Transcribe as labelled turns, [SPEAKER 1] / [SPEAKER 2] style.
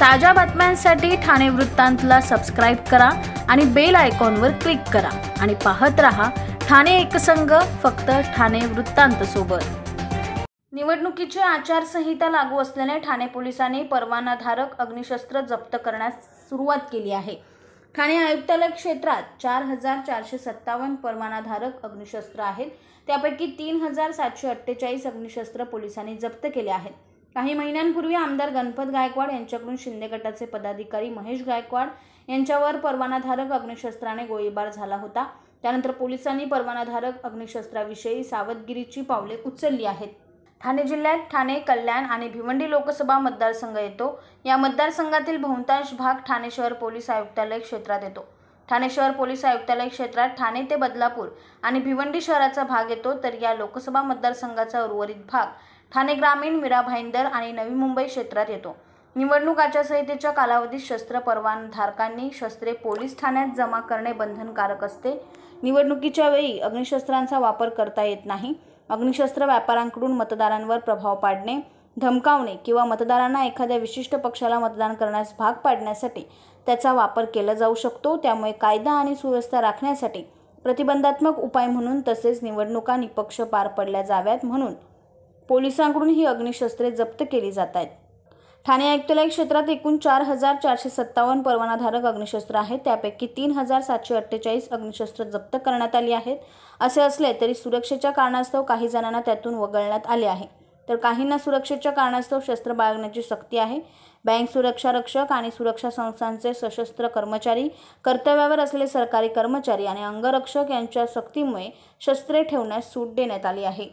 [SPEAKER 1] ताज्या बातम्यांसाठी ठाणे वृत्तांतला सबस्क्राइब करा आणि बेल आयकॉनवर क्लिक करा आणि पाहत रहा ठाणे एकसंघ, फक्त ठाणे वृत्तांत सोबत। निवडणुकीची आचारसंहिता लागू असल्याने ठाणे पोलिसांनी परवानाधारक अग्निशस्त्र जप्त करण्यास सुरुवात केली आहे। ठाणे आयुक्तालय क्षेत्रात 4457 परवानाधारक अग्निशस्त्र आहेत। त्यापैकी 3748 अग्निशस्त्र पोलिसांनी जप्त केले आहेत। काही महिन्यांपूर्वी आमदार गणपत गायकवाड यांच्याकडून शिंदे गटाचे पदाधिकारी महेश गायकवाड यांच्यावर परवानाधारक अग्निशस्त्राने गोळीबार झाला होता। त्यानंतर पोलिसांनी परवानाधारक अग्निशस्त्राविषयी सावधगिरीची पावले उचलली आहेत। ठाणे जिल्ह्यात ठाणे, कल्याण आणि भिवंडी लोकसभा मतदारसंघ येतो। या मतदारसंघातील बहुतांश भाग ठाणे शहर पोलीस आयुक्तालय क्षेत्रात येतो। ठाणे शहर पोलीस आयुक्तालय क्षेत्रात ठाणे ते बदलापूर आणि भिवंडी शहराचा भाग येतो, तर या लोकसभा मतदारसंघाचा उर्वरित भाग ठाणे ग्रामीण, मीरा भाईंदर आणि नवी मुंबई क्षेत्रात येतो। निवडणूक आचारसंहितेच्या कालावधीत शस्त्र परवानाधारकांनी शस्त्रे पोलीस ठाण्यात जमा करणे बंधनकारक असते। निवडणुकीच्या वेळी अग्निशस्त्रांचा वापर करता येत नाही। अग्निशस्त्र व्यापाऱ्यांकडून मतदारांवर प्रभाव पाडणे, धमकावणे किंवा मतदारांना एखाद्या विशिष्ट पक्षाला मतदान करण्यास भाग पाडण्यासाठी त्याचा वापर केला जाऊ शकतो। त्यामुळे कायदा आणि सुव्यवस्था राखण्यासाठी प्रतिबंधात्मक उपाय म्हणून तसेच निवडणुका निष्पक्ष पार पडल्या जाव्यात म्हणून पोलिसांकडून ही अग्निशस्त्रे जप्त केली जात आहेत। ठाणे आयुक्तालय क्षेत्रात एकूण 4457 परवानाधारक अग्निशस्त्र आहेत। त्यापैकी 3748 अग्निशस्त्र जप्त करण्यात आली आहेत। असे असले तरी सुरक्षेच्या कारणास्तव काही जणांना त्यातून वगळण्यात आले आहे, तर काहींना सुरक्षेच्या कारणास्तव शस्त्र बाळगण्याची सक्ती आहे। बँक सुरक्षा रक्षक आणि सुरक्षा संस्थांचे सशस्त्र कर्मचारी, कर्तव्यावर असलेले सरकारी कर्मचारी आणि अंगरक्षक यांच्या सक्तीमुळे शस्त्रे ठेवण्यास सूट देण्यात आली आहे।